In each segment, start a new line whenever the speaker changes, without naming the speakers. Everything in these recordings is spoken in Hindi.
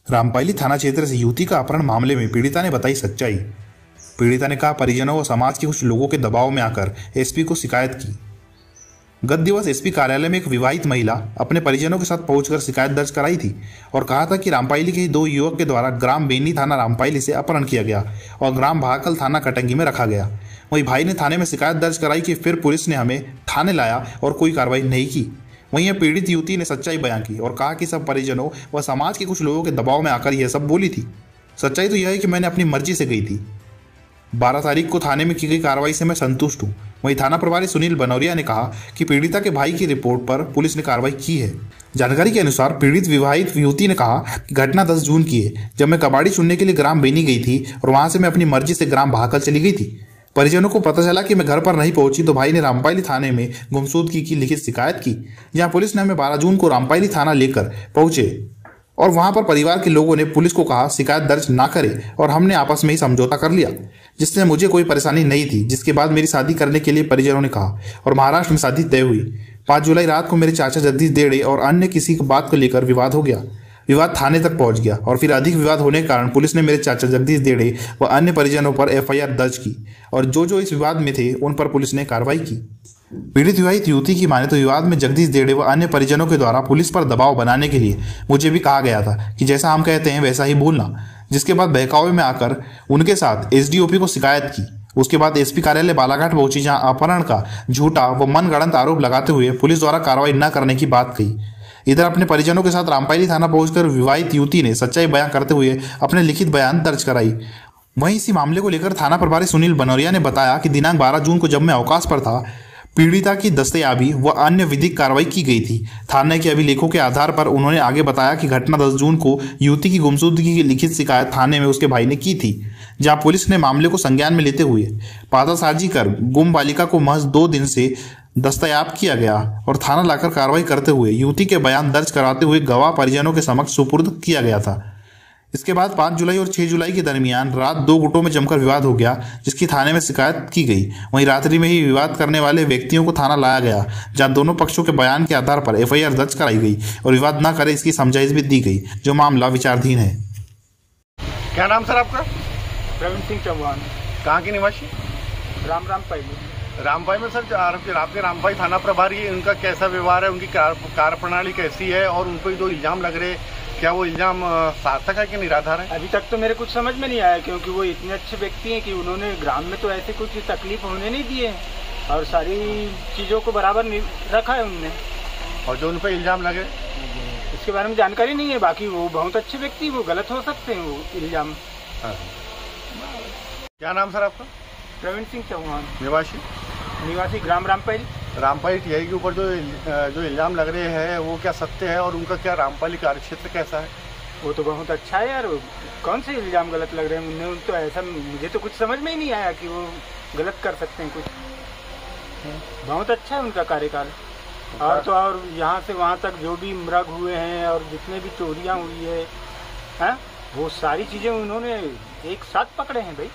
रामपायली थाना क्षेत्र से युवती का अपहरण मामले में पीड़िता ने बताई सच्चाई। पीड़िता ने कहा, परिजनों व समाज के कुछ लोगों के दबाव में आकर एसपी को शिकायत की। गत दिवस एसपी कार्यालय में एक विवाहित महिला अपने परिजनों के साथ पहुंचकर शिकायत दर्ज कराई थी और कहा था कि रामपायली के ही 2 युवक के द्वारा ग्राम बेनी थाना रामपायली से अपहरण किया गया और ग्राम भाकल थाना कटंगी में रखा गया। वहीं भाई ने थाने में शिकायत दर्ज कराई कि फिर पुलिस ने हमें थाने लाया और कोई कार्रवाई नहीं की। वहीं पीड़ित युवती ने सच्चाई बयां की और कहा कि सब परिजनों व समाज के कुछ लोगों के दबाव में आकर यह सब बोली थी। सच्चाई तो यह है कि मैंने अपनी मर्जी से गई थी। 12 तारीख को थाने में की गई कार्रवाई से मैं संतुष्ट हूं। वहीं थाना प्रभारी सुनील बनौरिया ने कहा कि पीड़िता के भाई की रिपोर्ट पर पुलिस ने कार्रवाई की है। जानकारी के अनुसार पीड़ित विवाहित युवती ने कहा कि घटना 10 जून की है, जब मैं कबाड़ी चुनने के लिए ग्राम बेनी गई थी और वहां से मैं अपनी मर्जी से ग्राम भाकल चली गई थी। परिजनों को पता चला कि मैं घर पर नहीं पहुंची तो भाई ने रामपायली थाने में गुमशुदगी की लिखित शिकायत की, जहां पुलिस ने हमें 12 जून को रामपायली थाना लेकर पहुंचे और वहां पर परिवार के लोगों ने पुलिस को कहा शिकायत दर्ज ना करे और हमने आपस में ही समझौता कर लिया, जिससे मुझे कोई परेशानी नहीं थी। जिसके बाद मेरी शादी करने के लिए परिजनों ने कहा और महाराष्ट्र में शादी तय हुई। 5 जुलाई रात को मेरे चाचा जगदीश देड़े और अन्य किसी बात को लेकर विवाद हो गया। विवाद थाने तक पहुंच गया और फिर अधिक विवाद होने के कारण पुलिस ने मेरे चाचा जगदीश देड़े व अन्य परिजनों पर एफआईआर दर्ज की और जो इस विवाद में थे उन पर पुलिस ने कार्रवाई की। पीड़ित विवाहित युवती की माने तो विवाद में जगदीश देड़े व अन्य परिजनों के द्वारा पुलिस पर दबाव बनाने के लिए मुझे भी कहा गया था कि जैसा हम कहते हैं वैसा ही बोलना, जिसके बाद बहकावे में आकर उनके साथ एसडीओपी को शिकायत की। उसके बाद एसपी कार्यालय बालाघाट पहुंची, जहां अपहरण का झूठा व मनगढ़ंत आरोप लगाते हुए पुलिस द्वारा कार्रवाई न करने की बात कही। इधर अपने परिजनों के साथ रामपायली थाना पहुंचकर विवाहित युवती ने सच्चाई बयां करते हुए अपने लिखित बयान दर्ज कराई। वहीं इसी मामले को लेकर थाना प्रभारी सुनील बनौरिया ने बताया कि दिनांक 12 जून को जब मैं अवकाश पर था, पीड़िता की दस्तयाबी व अन्य विधिक कार्रवाई की गई थी। थाने के अभिलेखों के आधार पर उन्होंने आगे बताया कि घटना 10 जून को युवती की गुमशुदगी की लिखित शिकायत थाने में उसके भाई ने की थी, जहां पुलिस ने मामले को संज्ञान में लेते हुए पातासाजी कर गुम बालिका को महज 2 दिन से दस्तयाब किया गया और थाना लाकर कार्रवाई करते हुए युवती के बयान दर्ज कराते हुए गवाह परिजनों के समक्ष सुपुर्द किया गया था। इसके बाद 5 जुलाई और 6 जुलाई के दरमियान रात 2 गुटों में जमकर विवाद हो गया, जिसकी थाने में शिकायत की गई। वहीं रात्रि में ही विवाद करने वाले व्यक्तियों को थाना लाया गया, जहां दोनों पक्षों के बयान के आधार पर एफआईआर दर्ज कराई गई और विवाद न करे इसकी समझाइश भी दी गई, जो मामला विचाराधीन है।
क्या नाम सर आपका?
प्रवीण सिंह चौहान।
कहाँ के निवासी?
रामपायली।
रामपायली में सर आपके रामपायली थाना प्रभारी है, उनका कैसा व्यवहार है, उनकी कार्यप्रणाली कैसी है और उनको जो इल्जाम लग रहे, क्या वो इल्जाम सार्थक है कि निराधार है?
अभी तक तो मेरे कुछ समझ में नहीं आया, क्योंकि वो इतने अच्छे व्यक्ति हैं कि उन्होंने ग्राम में तो ऐसे कुछ तकलीफ होने नहीं दी है और सारी चीज़ों को बराबर रखा है उनने।
और जो उन पर इल्जाम लगे
इसके बारे में जानकारी नहीं है। बाकी वो बहुत अच्छे व्यक्ति, वो गलत हो सकते हैं वो इल्जाम।
क्या नाम सर आपका?
प्रवीण सिंह चौहान।
निवासी
ग्राम रामपायली।
रामपायली टीआई के ऊपर जो इल्जाम लग रहे हैं वो क्या सत्य है और उनका क्या रामपायली कार्यक्षेत्र कैसा है?
वो तो बहुत अच्छा है यार। कौन से इल्जाम गलत लग रहे हैं उन्हें? तो ऐसा मुझे तो कुछ समझ में ही नहीं आया कि वो गलत कर सकते हैं कुछ। बहुत अच्छा है उनका कार्यकाल। और तो और यहाँ से वहाँ तक जो भी मृग हुए हैं और जितने भी चोरियाँ हुई है वो सारी चीज़ें उन्होंने एक साथ पकड़े हैं। भाई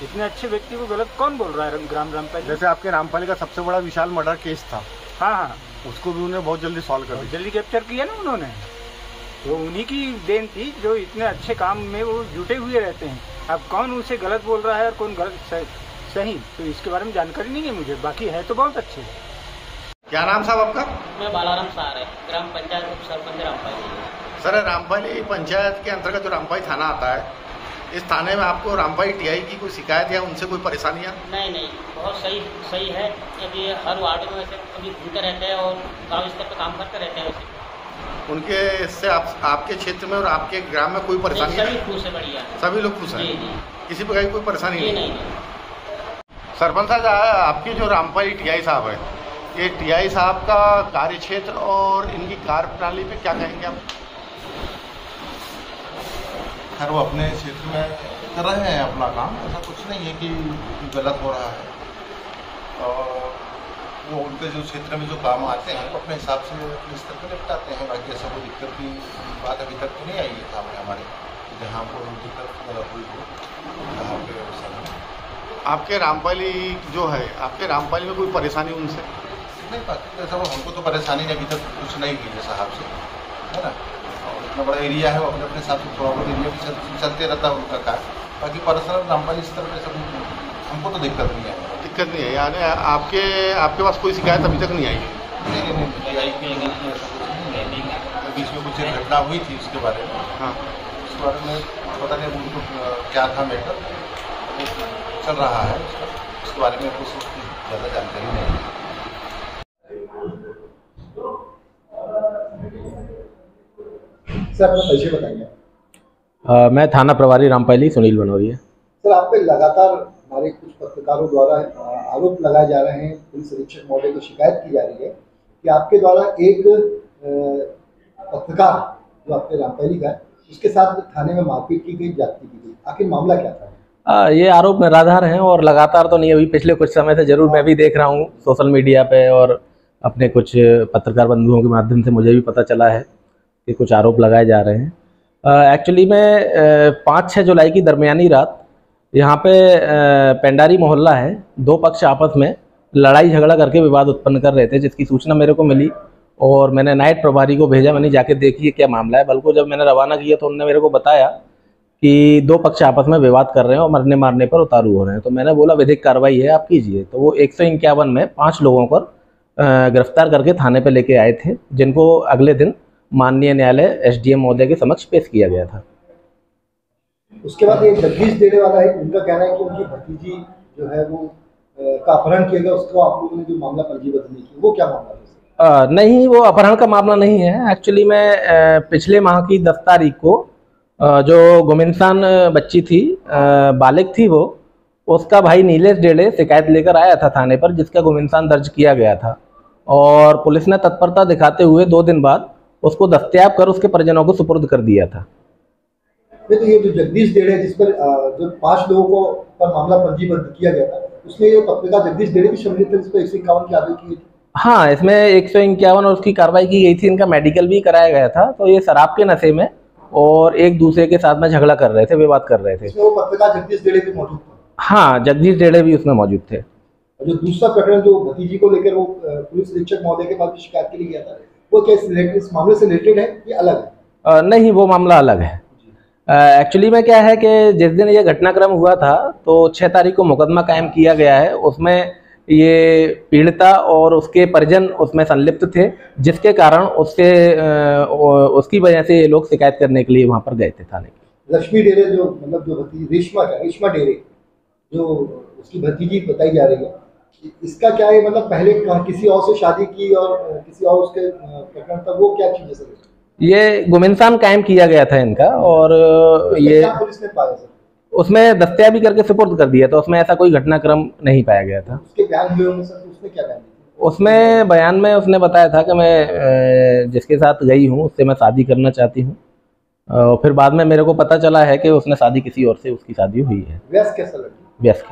इतने अच्छे व्यक्ति को गलत कौन बोल रहा है? ग्राम रामपायली
जैसे आपके रामपायली का सबसे बड़ा विशाल मर्डर केस था।
हाँ,
उसको भी उन्होंने बहुत जल्दी सॉल्व कर दिया,
जल्दी कैप्चर किया ना उन्होंने। तो उन्हीं की देन थी, जो इतने अच्छे काम में वो जुटे हुए रहते हैं। अब कौन उसे गलत बोल रहा है और कौन गलत सही, तो इसके बारे में जानकारी नहीं है मुझे। बाकी है तो बहुत अच्छे।
क्या नाम साहब आपका?
मैं बालाराम सार है, ग्राम पंचायत उप सरपंच रामपायली।
सर, रामपायली पंचायत के अंतर्गत जो रामपायली थाना आता है, इस थाने में आपको रामपायली टीआई की कोई शिकायत या उनसे कोई परेशानियाँ?
नहीं, बहुत सही है, क्योंकि हर वार्ड में वैसे कभी घूमते रहते हैं और गाँव स्तर पर काम करते रहते हैं। वैसे
उनके इससे आपके क्षेत्र में और आपके ग्राम में कोई परेशानी?
सभी खुश है, बढ़िया, सभी
लोग खुश हैं।
जी।
किसी प्रकार की कोई परेशानी
नहीं।
सरपंच साहब, आपकी जो रामपायली टीआई साहब है, ये टीआई साहब का कार्यक्षेत्र और इनकी कार्यप्रणाली पे क्या कहेंगे आप?
खैर, वो अपने क्षेत्र में कर रहे हैं अपना काम, ऐसा कुछ नहीं है कि गलत हो रहा है। और वो उनके जो क्षेत्र में जो काम आते हैं वो अपने हिसाब से स्तर पर निपटाते हैं। बाकी ऐसा कोई दिक्कत की बात अभी तक तो नहीं आई है काम में हमारे, जहाँ कोई दिक्कत हुई हो जहाँ पे व्यवस्था में।
आपके रामपायली जो है, आपके रामपायली में कोई परेशानी उनसे
नहीं पाती? ऐसा वो हमको तो परेशानी अभी तक कुछ नहीं हुई है साहब से, है ना। इतना बड़ा एरिया है, वो अपने अपने हिसाब से थोड़ा बहुत एरिया भी चलते रहता है उनका कार्य। बाकी पर्सनल रामपाल इस तरह सब हमको तो दिक्कत नहीं है।
दिक्कत नहीं है, यानी आपके पास कोई शिकायत अभी तक नहीं आई?
नहीं, बीच में कुछ घटना हुई थी उसके बारे में।
हाँ,
उसके बारे में पता नहीं उनको क्या था मैटर, चल रहा है उसके बारे में कुछ ज़्यादा जानकारी नहीं है।
सर अपना परिचय बताइए।
मैं थाना प्रभारी रामपाली सुनील बनोरिया।
सर आप पे लगातार हमारे कुछ पत्रकारों द्वारा आरोप लगाए जा रहे हैं, पुलिस अधीक्षक महोदय को शिकायत की जा रही है कि आपके द्वारा एक पत्रकार जो आपके रामपाली का है उसके साथ थाने में मारपीट की गई, जाति की गई, आखिर मामला क्या था?
ये आरोप निराधार हैं और लगातार तो नहीं, अभी पिछले कुछ समय से जरूर मैं भी देख रहा हूँ सोशल मीडिया पे और अपने कुछ पत्रकार बंधुओं के माध्यम से मुझे भी पता चला है कि कुछ आरोप लगाए जा रहे हैं। एक्चुअली में 5-6 जुलाई की दरमियानी रात यहाँ पे पेंडारी मोहल्ला है, दो पक्ष आपस में लड़ाई झगड़ा करके विवाद उत्पन्न कर रहे थे, जिसकी सूचना मेरे को मिली और मैंने नाइट प्रभारी को भेजा, मैंने जाके देखिए क्या मामला है। बल्कि जब मैंने रवाना किया तो उन्होंने मेरे को बताया कि दो पक्ष आपस में विवाद कर रहे हैं और मरने मारने पर उतारू हो रहे हैं। तो मैंने बोला विधिक कार्रवाई है, आप कीजिए। तो वो 151 में 5 लोगों को गिरफ्तार करके थाने पे लेके आए थे, जिनको अगले दिन माननीय न्यायालय SDM महोदय के समक्ष पेश किया गया था।
उसके बाद एक जगदीश देने वाला है, उनका कहना है कि उनकी भतीजी जो है वो का अपहरण किया गया, उसको आप लोगों ने जो मामला पंजीबद्ध नहीं किया, वो क्या मामला है?
नहीं, वो अपहरण का मामला नहीं है। एक्चुअली में पिछले माह की 10 तारीख को जो गुमिनसान बच्ची थी, बालिग थी, वो उसका भाई नीलेश डेड़े शिकायत लेकर आया था थाने पर, जिसका गुमिनसान दर्ज किया गया था और पुलिस ने तत्परता दिखाते हुए 2 दिन बाद उसको दस्तयाब कर उसके परिजनों को सुपुर्द कर दिया था।
तो ये जो जगदीश डेड़े जिस पर जो 5 लोगों को पर मामला पंजीबद्ध किया गया था, उसमें ये पत्रकार जगदीश डेड़े की शमूलियत है, जिस पर 151 की कार्रवाई की थी।
हाँ, इसमें 151 और उसकी कार्रवाई की गई थी। इनका मेडिकल भी कराया गया था। तो ये शराब के नशे में और एक दूसरे के साथ में झगड़ा कर रहे थे, विवाद कर रहे थे।
इसमें वो पत्रकार जगदीश डेड़े भी मौजूद थे?
हाँ, जगदीश डेड़े भी उसमें मौजूद थे।
जो दूसरा प्रकरण जो भतीजी को लेकर वो पुलिस अधीक्षक महोदय के पास शिकायत के लिए गया था, वो क्या इस मामले से रिलेटेड है कि अलग है?
नहीं, वो मामला अलग है। एक्चुअली में क्या है कि जिस दिन ये घटनाक्रम हुआ था तो 6 तारीख को मुकदमा कायम किया गया है। उसमें ये पीड़िता और उसके परिजन उसमें संलिप्त थे, जिसके कारण उसकी वजह से ये लोग शिकायत करने के लिए वहाँ पर गए थे थाने।
लक्ष्मी डेरे जो मतलब जो भतीजी रेशमा डेरे जो उसकी भतीजी बताई जा रही है, इसका क्या है? मतलब पहले किसी और से शादी की और किसी और उसके प्रकरण था, वो क्या चीज़ है सर? ये
गुमिनसान कायम किया गया था इनका और ये
पुलिस ने पाया सर?
उसमें दस्तयाबी करके सुपुर्द कर दिया था। उसमें ऐसा कोई घटनाक्रम नहीं पाया गया था।
उसके बयान हुए होंगे सर, तो उसने क्या बयान दिया?
उसमें बयान में उसने बताया था कि मैं जिसके साथ गई हूँ उससे मैं शादी करना चाहती हूँ। फिर बाद में मेरे को पता चला है कि उसने शादी किसी और से उसकी शादी हुई है।
व्यस्क कैसा लगा?
व्यस्क।